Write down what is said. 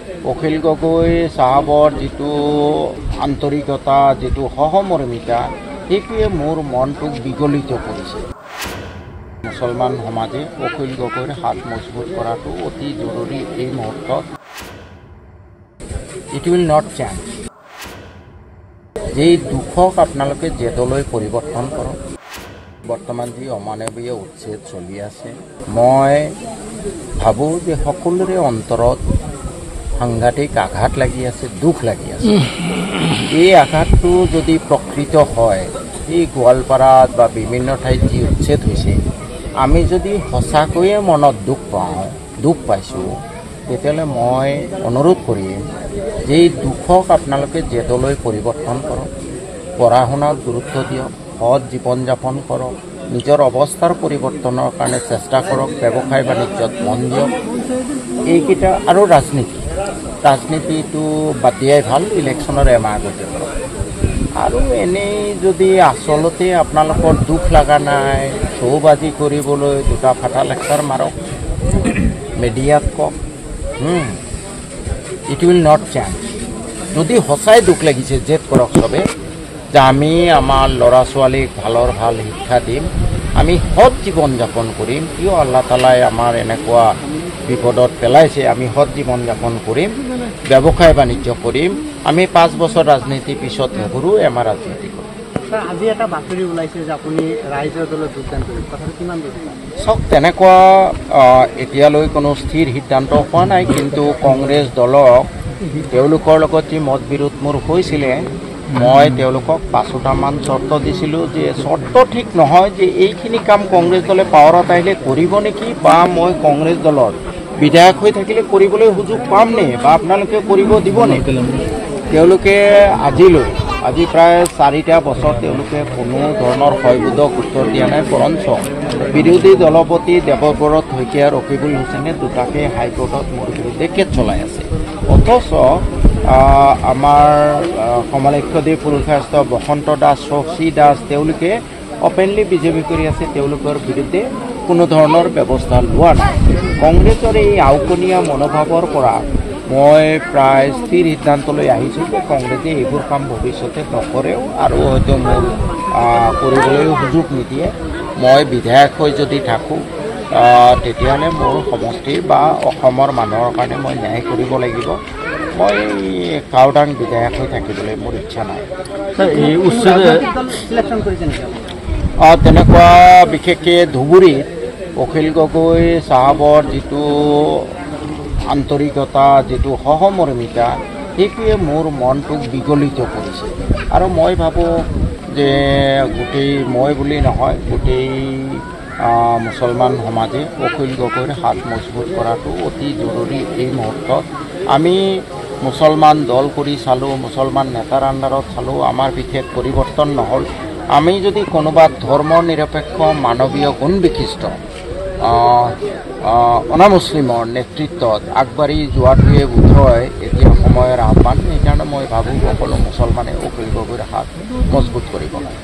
অখিল গগৈ চাহাবৰ যিটো আন্তৰিকতা, যিটো সহমৰ্মিতা, সেইটোৱে মোৰ মনটোক বিগলিত কৰিছে। মুছলমান সমাজে অখিল গগৈৰ হাত মজবুত কৰাটো অতি জৰুৰী এই মুহূৰ্তত। It will not change. এই দুখক আপোনালোকে জেদলৈ পৰিৱৰ্তন কৰক। বৰ্তমান যি অমানৱীয় উচ্ছেদ চলি আছে, মই ভাবোঁ যে সকলোৰে অন্তৰত সাংঘাতিক আঘাত লাগি আছে, দুখ লাগি আছে। এই আঘাতটো যদি প্ৰকৃত হয়, এই গোৱালপাৰাত বা বিভিন্ন ঠাইত যি উচ্ছেদ হৈছে, আমি যদি সঁচাকৈয়ে মনত দুখ পাইছোঁ, তেতিয়াহ'লে মই অনুৰোধ কৰিম যে এই দুখক আপোনালোকে জেদলৈ পৰিৱৰ্তন কৰক, পঢ়া শুনাত গুৰুত্ব দিয়ক, সৎ জীৱন যাপন কৰক, নিজৰ অৱস্থাৰ পৰিৱৰ্তনৰ কাৰণে চেষ্টা কৰক, ব্যৱসায় বাণিজ্যত মন দিয়ক। এইকেইটা আৰু ৰাজনীতিটো বাদ দিয়াই ভাল, ইলেকশ্যনৰ এমাহ আগতে কৰক। আৰু এনেই যদি আচলতে আপোনালোকৰ দুখ লগা নাই, শ্ব'বাজি কৰিবলৈ দুটা ফাটা লেকচাৰ মাৰক, মিডিয়াত কওক। It will not change. যদি সঁচাই দুখ লাগিছে, জেদ কৰক চবে যে আমি আমাৰ ল'ৰা ছোৱালীক ভাল শিক্ষা দিম, আমি সৎ জীৱন যাপন কৰিম। কিয় আল্লাহ তালাই আমাৰ এনেকুৱা বিপদত পেলাইছে, আমি সৎ জীৱন যাপন কৰিম, ব্যৱসায় বাণিজ্য কৰিম। আমি 5 বছৰ ৰাজনীতি পিছত নকৰোঁ, এমাহ ৰাজনীতি কৰিম। আজি এটা বাতৰি ওলাইছে যে আপুনি ৰাইজৰ দলত যোগদান কৰিব, কথাটো কিমান দূৰ? চাওক, তেনেকুৱা এতিয়ালৈ কোনো স্থিৰ সিদ্ধান্ত হোৱা নাই, কিন্তু কংগ্ৰেছ দলক তেওঁলোকৰ লগত যি মত বিৰোধ মোৰ হৈছিলে, মই তেওঁলোকক 5টামান চৰ্ত দিছিলোঁ যে চৰ্ত ঠিক নহয়, যে এইখিনি কাম কংগ্ৰেছ দলে পাৱাৰত আহিলে কৰিব নেকি, বা মই কংগ্ৰেছ দলৰ বিধায়ক হৈ থাকিলে কৰিবলৈ সুযোগ পাম নে, বা আপোনালোকে কৰিব দিবনে। তেওঁলোকে আজি প্ৰায় 4টা বছৰ তেওঁলোকে কোনো ধৰণৰ হয়বোধক উত্তৰ দিয়া নাই, বৰঞ্চ বিৰোধী দলপতি দেৱব্ৰত শইকীয়া, ৰকিবুল হুছেইনে দুটাকে হাইকোৰ্টত মোৰ বিৰুদ্ধে কেছ চলাই আছে। অথচ আমাৰ সমলেক্ষদেৱ পুৰুষাৰ্থ বসন্ত দাস, শশী দাস, তেওঁলোকে অপেনলি বিজেপি কৰি আছে, তেওঁলোকৰ বিৰুদ্ধে কোনো ধৰণৰ ব্যৱস্থা লোৱা নাই। কংগ্ৰেছৰ এই আওকণীয়া মনোভাৱৰ পৰা মই প্ৰায় স্থিৰ সিদ্ধান্তলৈ আহিছোঁ যে কংগ্ৰেছে এইবোৰ কাম ভৱিষ্যতে নকৰেও, আৰু হয়তো মোৰ কৰিবলৈও সুযোগ নিদিয়ে। মই বিধায়ক হৈ যদি থাকোঁ, তেতিয়াহ'লে মোৰ সমষ্টিৰ বা অসমৰ মানুহৰ কাৰণে মই ন্যায় কৰিব লাগিব। মই কাউডাং বিধায়ক হৈ থাকিবলৈ মোৰ ইচ্ছা নাই। তেনেকুৱা বিশেষকৈ ধুবুৰীত অখিল গগৈ চাহাবৰ যিটো আন্তৰিকতা, যিটো সহমৰ্মিতা, সেইটোৱে মোৰ মনটোক বিগলিত কৰিছে। আৰু মই ভাবোঁ যে মই বুলি নহয়, গোটেই মুছলমান সমাজে অখিল গগৈৰ হাত মজবুত কৰাটো অতি জৰুৰী এই মুহূৰ্তত। আমি মুছলমান দল কৰি চালোঁ, মুছলমান নেতাৰ আণ্ডাৰত চালোঁ, আমাৰ বিশেষ পৰিৱৰ্তন নহ'ল। আমি যদি কোনোবা ধৰ্ম নিৰপেক্ষ মানৱীয় গুণ বিশিষ্ট অনামুছলিমৰ নেতৃত্বত আগবাঢ়ি যোৱাটোৱে বোধহয় এতিয়া সময়ৰ আহ্বান। সেইকাৰণে মই ভাবোঁ সকলো মুছলমানে অখিল গগৈৰ হাত মজবুত কৰিব লাগে।